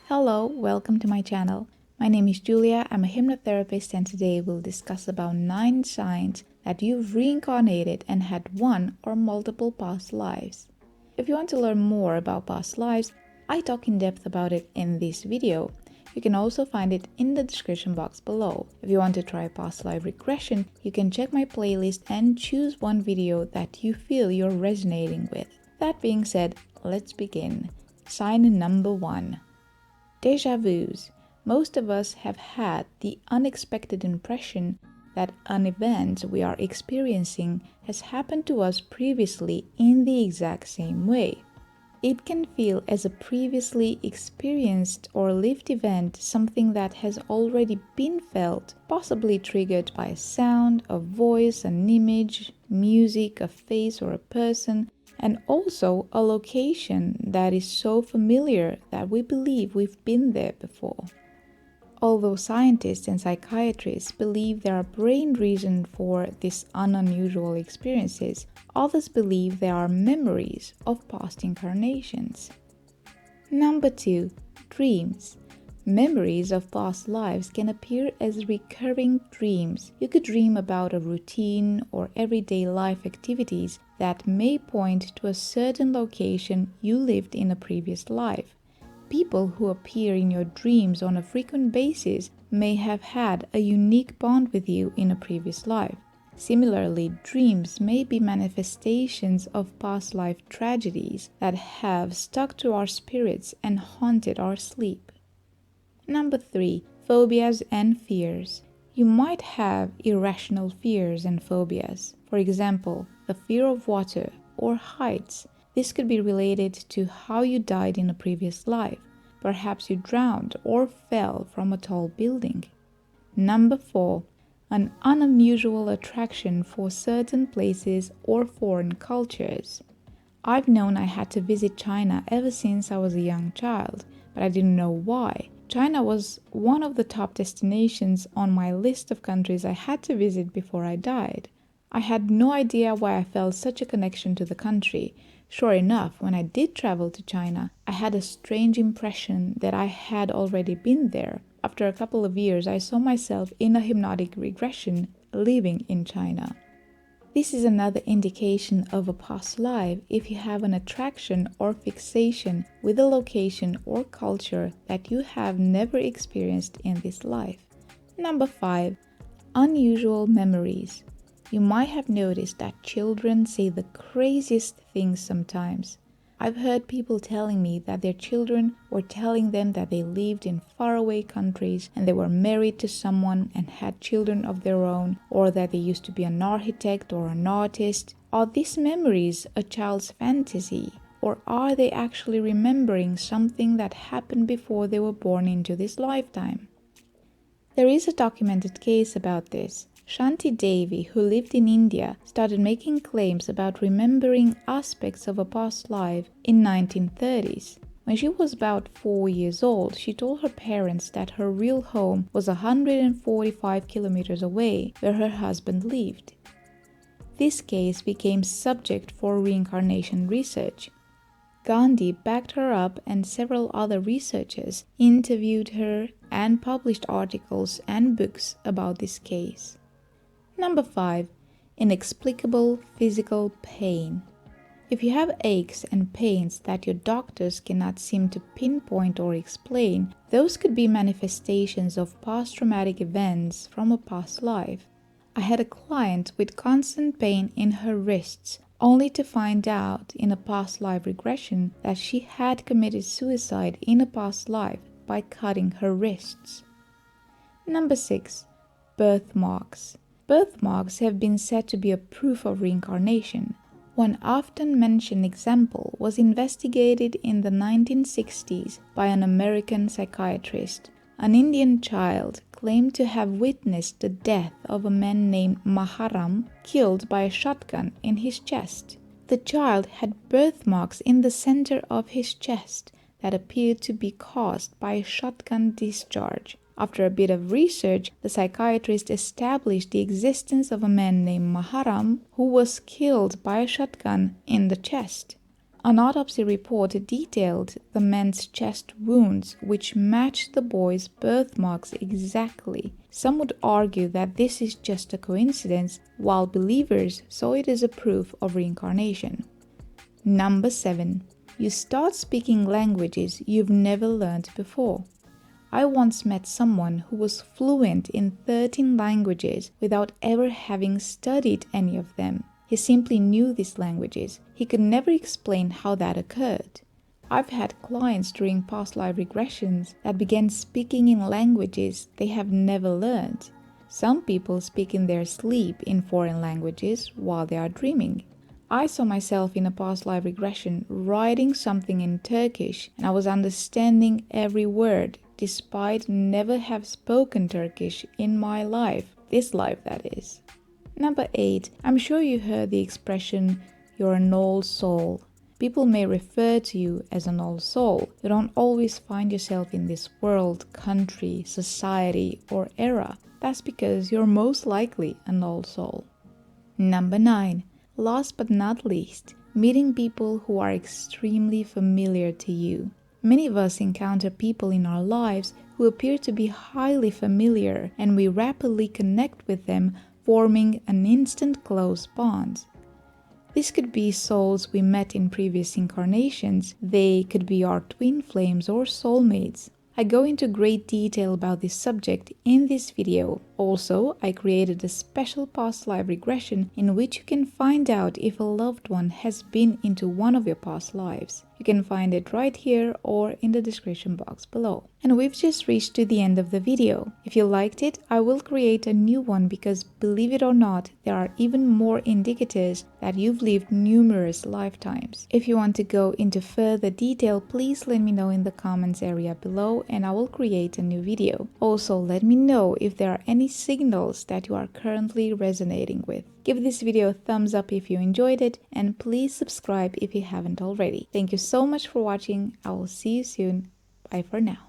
Hello, welcome to my channel. My name is Julia, I'm a hypnotherapist, and today we'll discuss about 9 signs that you've reincarnated and had one or multiple past lives. If you want to learn more about past lives, I talk in depth about it in this video. You can also find it in the description box below. If you want to try past life regression, you can check my playlist and choose one video that you feel you're resonating with. That being said, let's begin. Sign number 1. Déjà vus. Most of us have had the unexpected impression that an event we are experiencing has happened to us previously in the exact same way. It can feel as a previously experienced or lived event, something that has already been felt, possibly triggered by a sound, a voice, an image, music, a face or a person, and also a location that is so familiar that we believe we've been there before. Although scientists and psychiatrists believe there are brain reasons for these unusual experiences, others believe there are memories of past incarnations. Number 2. Dreams. Memories of past lives can appear as recurring dreams. You could dream about a routine or everyday life activities that may point to a certain location you lived in a previous life. People who appear in your dreams on a frequent basis may have had a unique bond with you in a previous life. Similarly, dreams may be manifestations of past life tragedies that have stuck to our spirits and haunted our sleep. Number 3. Phobias and fears. You might have irrational fears and phobias. For example, the fear of water or heights. This could be related to how you died in a previous life. Perhaps you drowned or fell from a tall building. Number 4. An unusual attraction for certain places or foreign cultures. I've known I had to visit China ever since I was a young child, but I didn't know why. China was one of the top destinations on my list of countries I had to visit before I died. I had no idea why I felt such a connection to the country. Sure enough, when I did travel to China, I had a strange impression that I had already been there. After a couple of years, I saw myself in a hypnotic regression living in China. This is another indication of a past life if you have an attraction or fixation with a location or culture that you have never experienced in this life. Number 5. Unusual memories. You might have noticed that children say the craziest things sometimes. I've heard people telling me that their children were telling them that they lived in faraway countries and they were married to someone and had children of their own, or that they used to be an architect or an artist. Are these memories a child's fantasy, or are they actually remembering something that happened before they were born into this lifetime? There is a documented case about this. Shanti Devi, who lived in India, started making claims about remembering aspects of a past life in 1930s. When she was about 4 years old, she told her parents that her real home was 145 kilometers away, where her husband lived. This case became subject for reincarnation research. Gandhi backed her up, and several other researchers interviewed her and published articles and books about this case. Number 5. Inexplicable physical pain. If you have aches and pains that your doctors cannot seem to pinpoint or explain, those could be manifestations of past traumatic events from a past life. I had a client with constant pain in her wrists, only to find out in a past life regression that she had committed suicide in a past life by cutting her wrists. Number 6. Birthmarks. Birthmarks have been said to be a proof of reincarnation. One often mentioned example was investigated in the 1960s by an American psychiatrist. An Indian child claimed to have witnessed the death of a man named Maharam, killed by a shotgun in his chest. The child had birthmarks in the center of his chest that appeared to be caused by a shotgun discharge. After a bit of research, the psychiatrist established the existence of a man named Maharam who was killed by a shotgun in the chest. An autopsy report detailed the man's chest wounds, which matched the boy's birthmarks exactly. Some would argue that this is just a coincidence, while believers saw it as a proof of reincarnation. Number 7. You start speaking languages you've never learned before. I once met someone who was fluent in 13 languages without ever having studied any of them. He simply knew these languages. He could never explain how that occurred. I've had clients during past life regressions that began speaking in languages they have never learned. Some people speak in their sleep in foreign languages while they are dreaming. I saw myself in a past life regression writing something in Turkish, and I was understanding every word despite never have spoken Turkish in my life. This life, that is. Number 8. I'm sure you heard the expression, you're an old soul. People may refer to you as an old soul. You don't always find yourself in this world, country, society, or era. That's because you're most likely an old soul. Number 9. Last but not least, meeting people who are extremely familiar to you. Many of us encounter people in our lives who appear to be highly familiar, and we rapidly connect with them, forming an instant close bond. This could be souls we met in previous incarnations. They could be our twin flames or soulmates. I go into great detail about this subject in this video. Also, I created a special past life regression in which you can find out if a loved one has been into one of your past lives. You can find it right here or in the description box below. And we've just reached to the end of the video. If you liked it, I will create a new one because, believe it or not, there are even more indicators that you've lived numerous lifetimes. If you want to go into further detail, please let me know in the comments area below and I will create a new video. Also, let me know if there are any signals that you are currently resonating with. Give this video a thumbs up if you enjoyed it, and please subscribe if you haven't already. Thank you so much for watching. I will see you soon. Bye for now.